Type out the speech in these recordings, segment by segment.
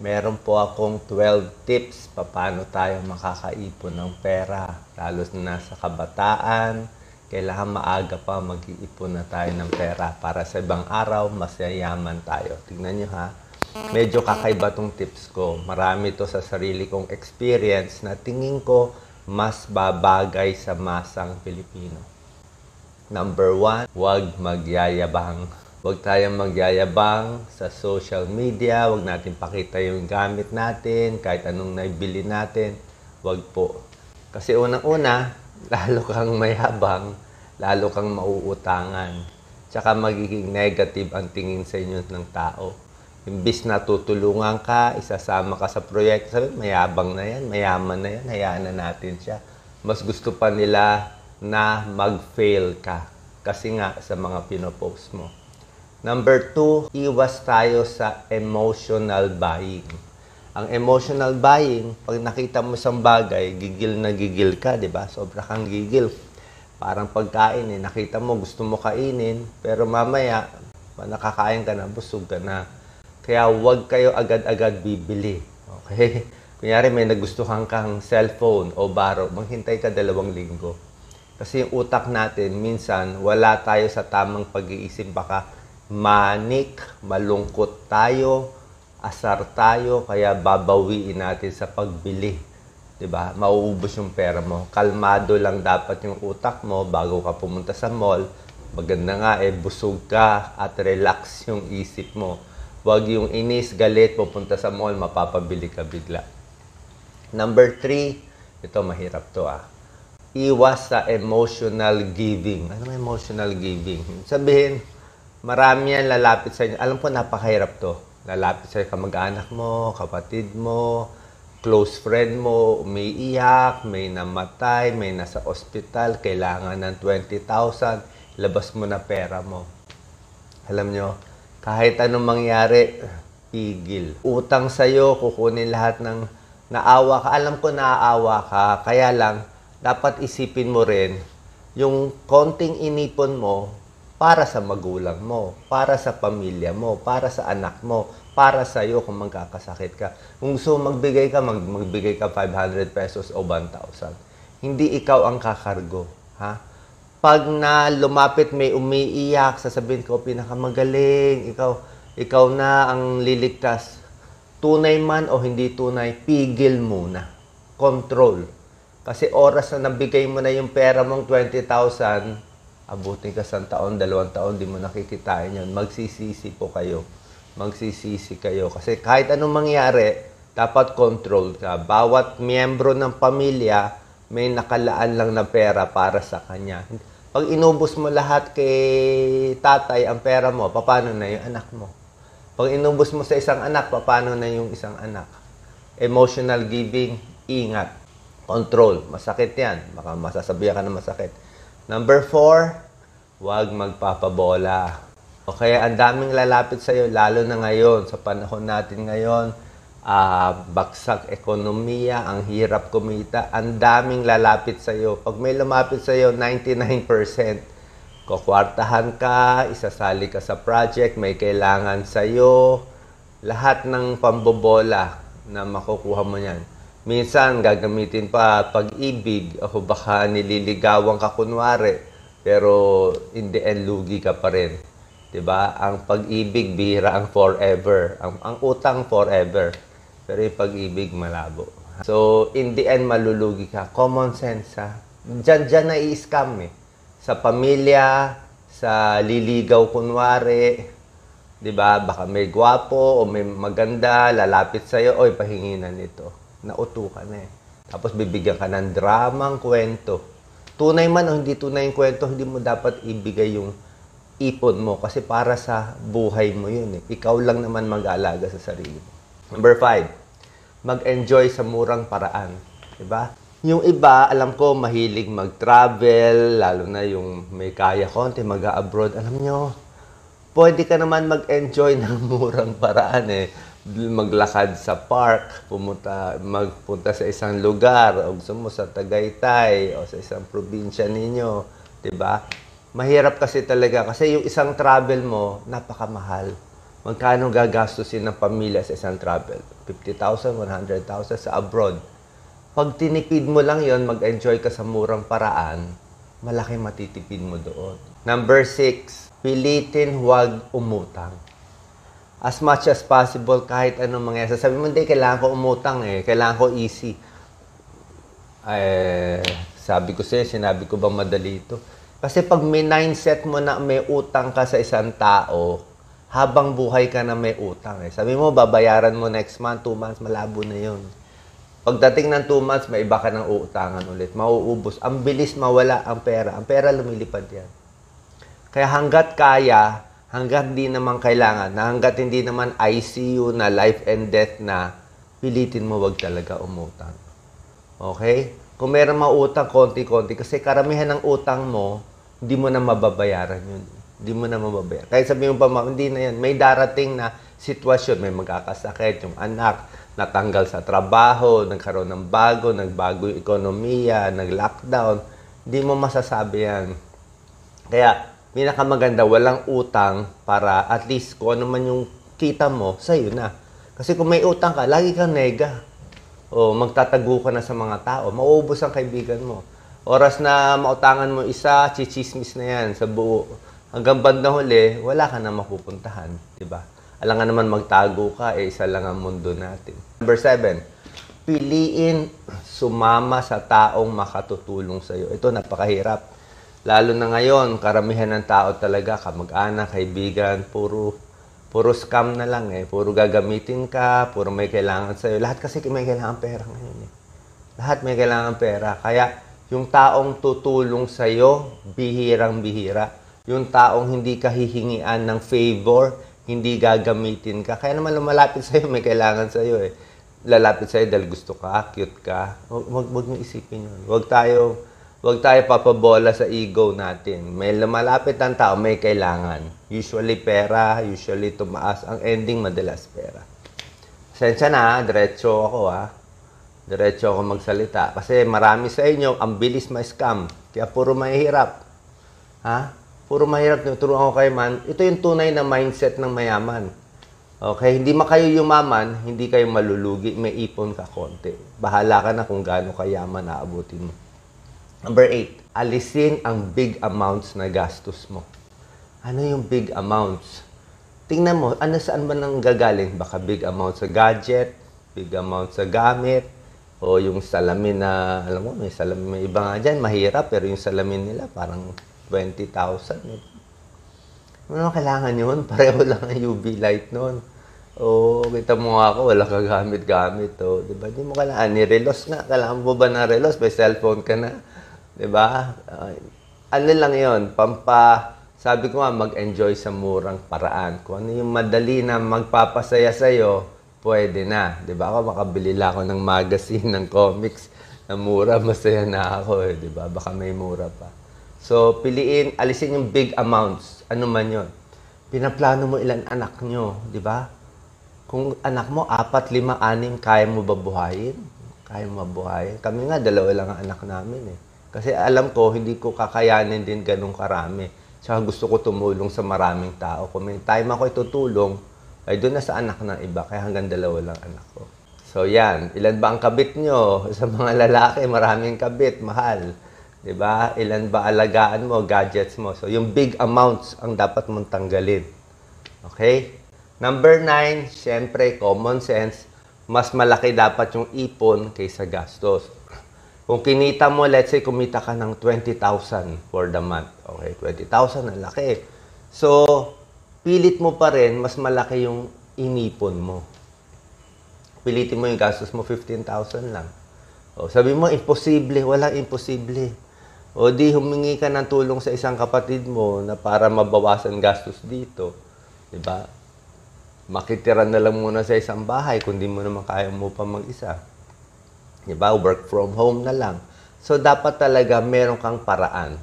Meron po akong 12 tips paano tayo makakaipon ng pera. Lalo na sa kabataan, kailangan maaga pa mag-iipon na tayo ng pera para sa ibang araw, mas yayaman tayo. Tingnan nyo ha, medyo kakaiba tong tips ko. Marami to sa sarili kong experience na tingin ko mas babagay sa masang Pilipino. Number 1, huwag magyayabang. Huwag tayong magyayabang sa social media. Huwag natin pakita yung gamit natin, kahit anong naibili natin. Huwag po. Kasi unang-una, lalo kang mayabang, lalo kang mauutangan. Tsaka magiging negative ang tingin sa inyo ng tao. Imbis na tutulungan ka, isasama ka sa proyekto, sabi, mayabang na yan, mayaman na yan, hayaan na natin siya. Mas gusto pa nila na mag-fail ka kasi nga sa mga pinopost mo. Number 2, iwas tayo sa emotional buying. Ang emotional buying, pag nakita mo isang bagay, gigil na gigil ka, di ba? Sobra kang gigil. Parang pagkain eh, nakita mo, gusto mo kainin, pero mamaya, nakakain ka na, busog ka na. Kaya huwag kayo agad-agad bibili. Okay? Kunyari may nagustuhan kang cellphone o baro, maghintay ka 2 linggo. Kasi yung utak natin, minsan, wala tayo sa tamang pag-iisip. Baka manik, malungkot tayo, asar tayo, kaya babawiin natin sa pagbili. Diba? Mauubos yung pera mo. Kalmado lang dapat yung utak mo bago ka pumunta sa mall. Maganda nga busog ka at relax yung isip mo. Huwag yung inis, galit, pupunta sa mall, mapapabili ka bigla. Number 3, ito mahirap to Iwas sa emotional giving. Ano may emotional giving? Sabihin, marami yan lalapit sa inyo. Alam ko, napakahirap to. Lalapit sa kamag-anak mo, kapatid mo, close friend mo, umiiyak, may namatay, may nasa ospital, kailangan ng 20,000, labas mo na pera mo. Alam nyo, kahit anong mangyari, pigil. Utang sa'yo, kukunin lahat ng naawa ka. Alam ko naaawa ka, kaya lang, dapat isipin mo rin, yung konting inipon mo, para sa magulang mo, para sa pamilya mo, para sa anak mo, para sa iyo kung magkakasakit ka. Kung gusto magbigay ka, magbigay ka 500 pesos o 1,000. Hindi ikaw ang kakargo. Ha? Pag na lumapit may umiiyak, sasabihin ko, pinakamagaling, ikaw na ang liligtas. Tunay man o hindi tunay, pigil muna. Control. Kasi oras na nabigay mo na yung pera mong 20,000, abutin ka 1 taon, 2 taon, di mo nakikitain yun. Magsisisi po kayo. Magsisisi kayo. Kasi kahit anong mangyari, dapat control ka. Bawat miyembro ng pamilya, may nakalaan lang na pera para sa kanya. Pag inubos mo lahat kay tatay ang pera mo, paano na yung anak mo? Pag inubos mo sa isang anak, paano na yung isang anak? Emotional giving, ingat. Control. Masakit yan. Baka masasabihan ka na masakit. Number 4, huwag magpapabola. Okay, ang daming lalapit sa'yo, lalo na ngayon, sa panahon natin ngayon, baksak ekonomiya, ang hirap kumita, ang daming lalapit sa'yo. Pag may lumapit sa'yo, 99%, kukwartahan ka, isasali ka sa project, may kailangan sa'yo, lahat ng pambobola na makukuha mo yan. Minsan, gagamitin pa pag-ibig o baka nililigawan ka kunwari, pero in the end, lugi ka pa rin. Diba? Ang pag-ibig, bihira ang forever. Ang utang, forever. Pero yung pag-ibig, malabo. So, in the end, malulugi ka. Common sense, ha? Diyan na i-scam, Sa pamilya, sa liligaw kunwari, diba? Baka may gwapo o may maganda, lalapit sa'yo, oy, pahinginan nito. Nauto ka na Tapos bibigyan ka ng dramang kwento. Tunay man o hindi tunay yung kwento, hindi mo dapat ibigay yung ipon mo kasi para sa buhay mo yun Ikaw lang naman mag-aalaga sa sarili mo. Number 5, mag-enjoy sa murang paraan. Diba? Yung iba, alam ko, mahilig mag-travel, lalo na yung may kaya konti, mag-abroad. Alam nyo, pwede ka naman mag-enjoy ng murang paraan maglakad sa park, magpunta sa isang lugar, o gusto mo sa Tagaytay, o sa isang probinsya ninyo, 'di ba? Mahirap kasi talaga kasi yung isang travel mo napakamahal. Magkano gagastusin ng pamilya sa isang travel? 50,000, 100,000 sa abroad. Pag tinipid mo lang yon, mag-enjoy ka sa murang paraan, malaki matitipid mo doon. Number 6, pilitin huwag umutang. As much as possible, kahit anong mangyari. Sabi mo, hindi, kailangan ko umutang eh. Kailangan ko easy. Sabi ko sa'yo, sinabi ko ba madali ito? Kasi pag may mindset mo na may utang ka sa isang tao, habang buhay ka na may utang eh. Sabi mo, babayaran mo next month, 2 months, malabo na yun. Pagdating ng 2 months, may iba ka ng uutangan ulit. Mauubos. Ang bilis mawala ang pera. Ang pera lumilipad yan. Kaya hanggat kaya, hanggat di naman kailangan, na hanggat hindi naman ICU na life and death na, pilitin mo wag talaga umutang. Okay? Kung meron mautang, konti-konti. Kasi karamihan ng utang mo, hindi mo na mababayaran yun. Hindi mo na mababayaran. Kahit sabihin mo pa, hindi na yan. May darating na sitwasyon. May magkakasakit, yung anak, natanggal sa trabaho, nagkaroon ng nagbago yung ekonomiya, nag-lockdown. Hindi mo masasabi yan. Kaya, pinakamaganda, walang utang para at least kung ano man yung kita mo, sa'yo na. Kasi kung may utang ka, lagi kang nega. O magtatago ka na sa mga tao, mauubos ang kaibigan mo. Oras na mautangan mo isa, chichismis na yan sa buo. Hanggang bandang huli, wala ka na mapupuntahan. Diba? Alam nga naman magtago ka, isa lang ang mundo natin. Number 7, piliin sumama sa taong makatutulong sa'yo. Ito, napakahirap. Lalo na ngayon, karamihan ng tao talaga, kamag-anak, kaibigan, puro scam na lang eh. Puro gagamitin ka, puro may kailangan sa'yo. Lahat kasi may kailangan pera ngayon eh. Lahat may kailangan pera. Kaya yung taong tutulong sa'yo, bihirang-bihira. Yung taong hindi ka hihingian ng favor, hindi gagamitin ka. Kaya naman lumalapit sa'yo, may kailangan sa'yo eh. Lalapit sa'yo dahil gusto ka, cute ka. Huwag mo isipin yun. Huwag tayo papabola sa ego natin. May lumalapit ang tao, may kailangan. Usually pera, usually tumaas. Ang ending, madalas pera. Sensya na, diretso ako Diretso ako magsalita. Kasi marami sa inyo, ang bilis ma-scam. Kaya puro mahirap. Puro mahirap. Turuan ko kayo man. Ito yung tunay na mindset ng mayaman. Okay? Hindi man kayo yumaman, hindi kayo malulugi. May ipon ka konti. Bahala ka na kung gaano kayaman naabutin mo. Number 8, alisin ang big amounts na gastos mo. Ano yung big amounts? Tingnan mo, saan ba nang gagaling? Baka big amount sa gadget, big amount sa gamit, o yung salamin na, alam mo, may salamin, may iba nga dyan, mahirap, pero yung salamin nila parang 20,000. Ano kailangan yun? Pareho lang ang UV light nun. O, kita mo nga ako, wala ka gamit-gamit. Diba? Di mo kailangan. Ni-relos nga. Kailangan mo ba na relos? May cellphone ka na. Diba? Ano lang yun? Sabi ko nga, mag-enjoy sa murang paraan. Kung ano yung madali na magpapasaya sa'yo, pwede na. Diba? Ako, makabili lang ako ng magazine, ng comics na mura. Masaya na ako eh. Diba? Baka may mura pa. So, alisin yung big amounts. Ano man yun? Pinaplano mo ilan anak nyo. Diba? Kung anak mo, 4, 5, 6, kaya mo ba buhayin? Kaya mo buhayin? Kami nga, 2 lang ang anak namin eh. Kasi alam ko, hindi ko kakayanin din ganun karami. Tsaka gusto ko tumulong sa maraming tao. Kung may time ako itutulong, ay doon na sa anak ng iba. Kaya hanggang 2 lang anak ko. So yan, ilan ba ang kabit nyo? Sa mga lalaki, maraming kabit, mahal. Diba? Ilan ba alagaan mo, gadgets mo? So yung big amounts ang dapat mong tanggalin. Okay? Number 9, syempre, common sense, mas malaki dapat yung ipon kaysa gastos. Kung kinita mo, let's say, kumita ka ng 20,000 for the month. Okay, 20,000, ang laki. So, pilit mo pa rin, mas malaki yung inipon mo. Pilitin mo yung gastos mo, 15,000 lang. O, sabi mo, imposible. Walang imposible. O di, humingi ka ng tulong sa isang kapatid mo na para mabawasan gastos dito. Diba? Makitira na lang muna sa isang bahay kung di mo naman kaya mo pa mag-isa. Diba? Work from home na lang. So, dapat talaga meron kang paraan.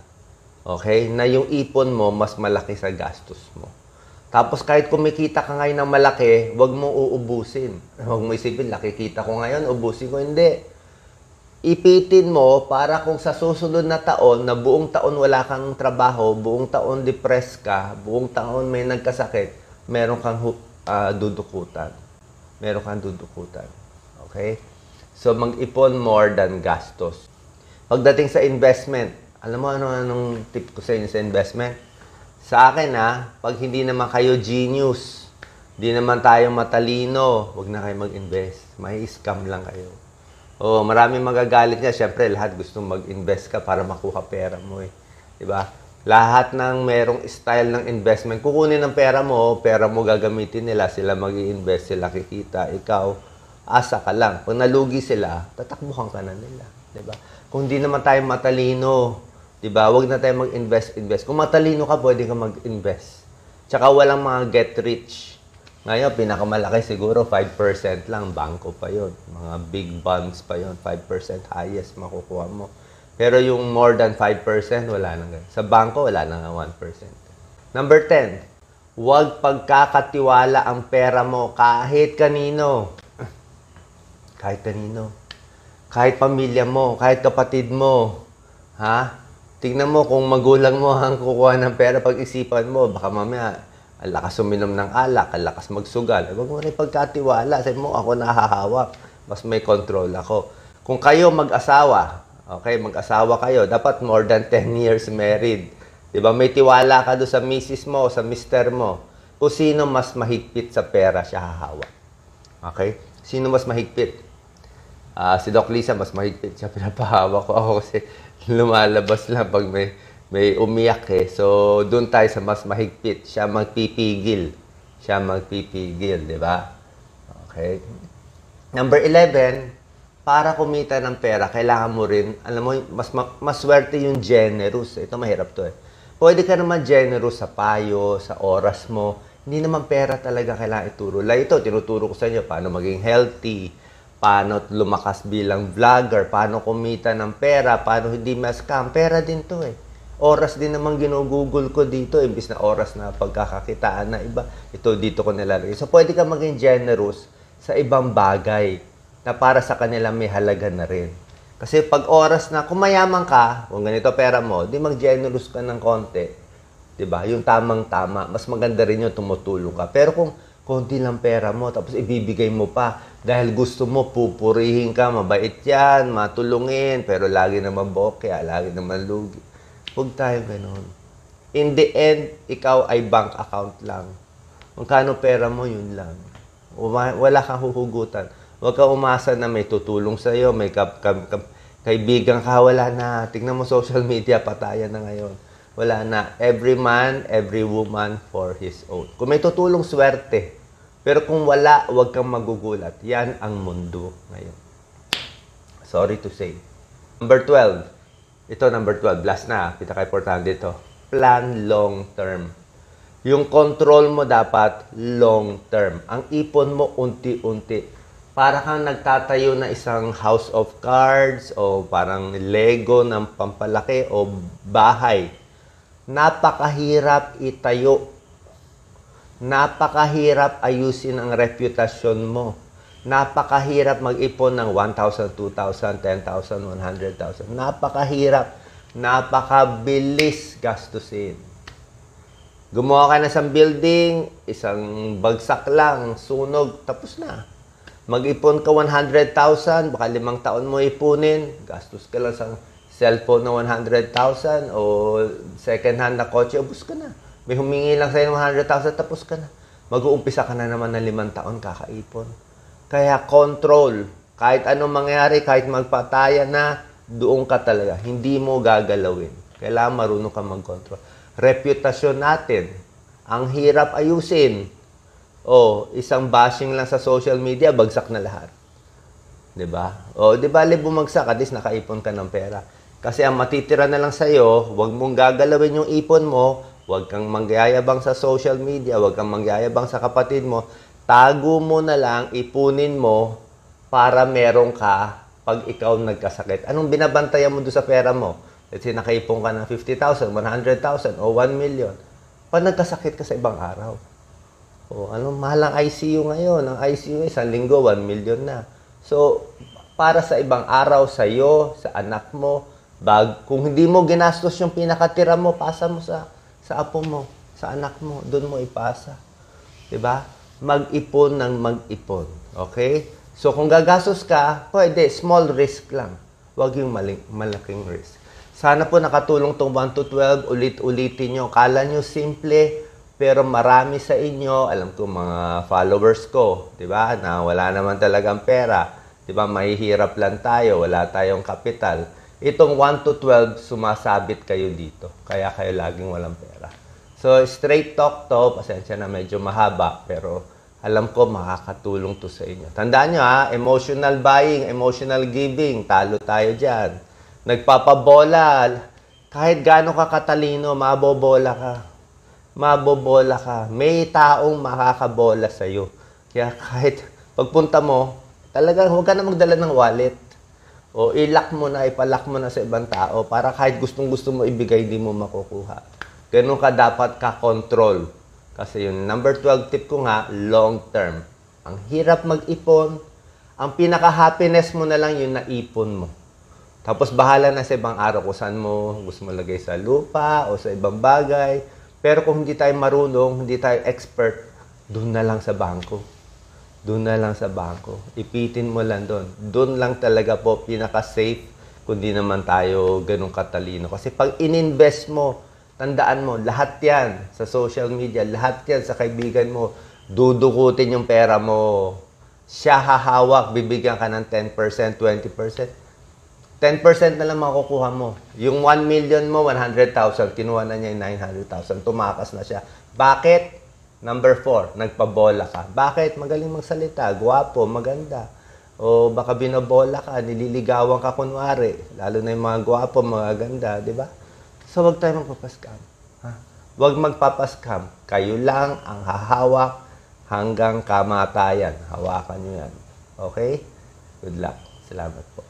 Okay? Na yung ipon mo, mas malaki sa gastos mo. Tapos, kahit kumikita ka ngayon ng malaki, huwag mo uubusin. Huwag mo isipin, nakikita ko ngayon, ubusin ko. Hindi. Ipitin mo para kung sa susunod na taon, na buong taon wala kang trabaho, buong taon depressed ka, buong taon may nagkasakit, meron kang dudukutan. Meron kang dudukutan. Okay? So, mag-ipon more than gastos. Pagdating sa investment, alam mo anong tip ko sa inyo sa investment? Sa akin pag hindi naman kayo genius, hindi naman tayo matalino, huwag na kayo mag-invest. May scam lang kayo. Maraming magagalit niya. Siyempre, lahat gusto mag-invest ka para makuha pera mo eh. Diba? Lahat ng merong style ng investment, kukunin ng pera mo gagamitin nila, sila mag-i-invest, sila kikita, ikaw, asa ka lang. Pag nalugi sila, tatakbuhan ka na nila. Diba? Kung hindi naman tayo matalino, diba? Huwag na tayo mag-invest. Kung matalino ka, pwede ka mag-invest. Tsaka walang mga get rich. Ngayon, pinakamalaki siguro 5% lang. Bangko pa yon, mga big bonds pa yon, 5% highest makukuha mo. Pero yung more than 5%, wala nang ganun. Sa bangko, wala nang 1%. Number 10, huwag pagkakatiwala ang pera mo kahit kanino. Kahit kanino. Kahit pamilya mo, kahit kapatid mo. Tingnan mo kung magulang mo ang kukuha ng pera, pag-isipan mo, baka mamaya, ang lakas uminom ng alak, ang lakas magsugal. Huwag mo rin pagkatiwala. Sabi mo, ako nahahawak. Mas may control ako. Kung kayo mag-asawa, okay, mag-asawa kayo, dapat more than 10 years married. Diba? May tiwala ka doon sa misis mo, sa mister mo. Kung sino mas mahigpit sa pera, siya hahawak. Okay? Sino mas mahigpit? Si Doc Lisa, mas mahigpit siya. Pinapahawak ko ako kasi lumalabas lang pag may umiyak eh. So, doon tayo sa mas mahigpit. Siya magpipigil. Di ba? Okay. Number 11, para kumita ng pera, kailangan mo rin, alam mo, mas swerte yung generous. Ito, mahirap to eh. Pwede ka naman generous sa payo, sa oras mo. Hindi naman pera talaga kailangan ituro. Like ito, tinuturo ko sa inyo paano maging healthy, paano lumakas bilang vlogger, paano kumita ng pera, paano hindi ma-scam. Pera din to eh. Oras din naman ginugugol ko dito, imbis na oras na pagkakakitaan na iba. Ito, dito ko nilalagay. So, pwede ka maging generous sa ibang bagay na para sa kanila may halaga na rin. Kasi pag oras na, kung mayaman ka, kung ganito pera mo, di mag-generous ka ng konti. Diba? Yung tamang-tama. Mas maganda rin yung tumutulong ka. Pero kung konti lang pera mo, tapos ibibigay mo pa, dahil gusto mo, pupurihin ka, mabait yan, matulungin, pero lagi naman bokya, lagi naman lugi. Huwag tayo ganun. In the end, ikaw ay bank account lang. Magkano pera mo, yun lang. Wala kang huhugutan. Huwag kang umasa na may tutulong sa'yo, may kaibigan ka, wala na. Tingnan mo social media, patayan na ngayon. Wala na. Every man, every woman for his own. Kung may tutulong, swerte. Pero kung wala, huwag kang magugulat. Yan ang mundo ngayon. Sorry to say. Number 12. Ito, number 12. Last na. Pinaka-importante ito. Plan long term. Yung control mo dapat long term. Ang ipon mo unti-unti. Para kang nagtatayo na isang house of cards o parang Lego ng pampalaki o bahay. Napakahirap itayo. Napakahirap ayusin ang reputasyon mo. Napakahirap mag-ipon ng 1,000, 2,000, 10,000, 100,000. Napakahirap. Napakabilis gastusin. Gumawa ka na isang building, isang bagsak lang, sunog, tapos na. Mag-ipon ka 100,000, baka 5 taon mo ipunin, gastos ka lang sa cellphone na 100,000 o second hand na kotse, ubus ka na. May humingi lang sa'yo ng 100,000, tapos ka na. Mag-uumpisa ka na naman ng 5 taon kakaipon. Kaya control. Kahit anong mangyari, kahit magpataya na, doon ka talaga. Hindi mo gagalawin. Kailangan marunong ka mag-control. Reputasyon natin. Ang hirap ayusin. Isang bashing lang sa social media, bagsak na lahat. Diba? Di ba, bumagsak, at least nakaipon ka ng pera. Kasi ang matitira na lang sa'yo, huwag mong gagalawin yung ipon mo, huwag kang mangyayabang sa social media, huwag kang mangyayabang sa kapatid mo, tago mo na lang, ipunin mo para meron ka pag ikaw nagkasakit. Anong binabantayan mo doon sa pera mo? Let's say, nakaipon ka ng 50,000, 100,000, o 1 million. Pag nagkasakit ka sa ibang araw. Mahal ang ICU ngayon? Ang ICU, isang linggo, 1 million na. So, para sa ibang araw, sa iyo, sa anak mo, kung hindi mo ginastos yung pinakatira mo, pasa mo sa apo mo, sa anak mo, doon mo ipasa. Diba? mag-ipon ng mag-ipon. Okay? So, kung gagastos ka, pwede, small risk lang. Huwag yung malaking risk. Sana po nakatulong tong 1 to 12. Ulit-ulitin nyo. Kala nyo simple, pero marami sa inyo, alam ko mga followers ko, di ba, na wala naman talagang pera. Di ba, mahihirap lang tayo, wala tayong kapital. Itong 1 to 12, sumasabit kayo dito. Kaya kayo laging walang pera. So, straight talk to, pasensya na medyo mahaba, pero alam ko makakatulong to sa inyo. Tandaan nyo ha, emotional buying, emotional giving, talo tayo dyan. Nagpapabola, kahit gaano ka katalino, mabobola ka. Mabobola ka. May taong makakabola sa'yo. Kaya kahit pagpunta mo, talagang huwag ka na magdala ng wallet. O ilak mo na, ipalak mo na sa ibang tao para kahit gustong-gusto mo ibigay, di mo makukuha. Ganun ka dapat ka-control. Kasi yung number 12 tip ko nga, long term. Ang hirap mag-ipon. Ang pinaka-happiness mo na lang yung naipon mo. Tapos bahala na sa ibang araw kung saan mo gusto mo lagay sa lupa o sa ibang bagay. Pero kung hindi tayo marunong, hindi tayo expert, doon na lang sa bangko. Doon na lang sa bangko. Ipitin mo lang doon. Doon lang talaga po pinaka-safe kung di naman tayo ganun katalino. Kasi pag in-invest mo, tandaan mo, lahat yan sa social media, lahat yan sa kaibigan mo, dudukutin yung pera mo. Siya hahawak, bibigyan ka ng 10%, 20%. 10% na lang makukuha mo. Yung 1 million mo, 100,000, kinuha na niya yung 900,000, tumakas na siya. Bakit? Number 4, nagpabola ka. Bakit? Magaling magsalita, gwapo, maganda. O baka binabola ka, nililigawan ka kunwari. Lalo na yung mga gwapo, mga ganda, di ba? So, wag tayo magpapaskam. Ha? Wag magpapaskam. Kayo lang ang hahawak hanggang kamatayan. Hawakan nyo yan. Okay? Good luck. Salamat po.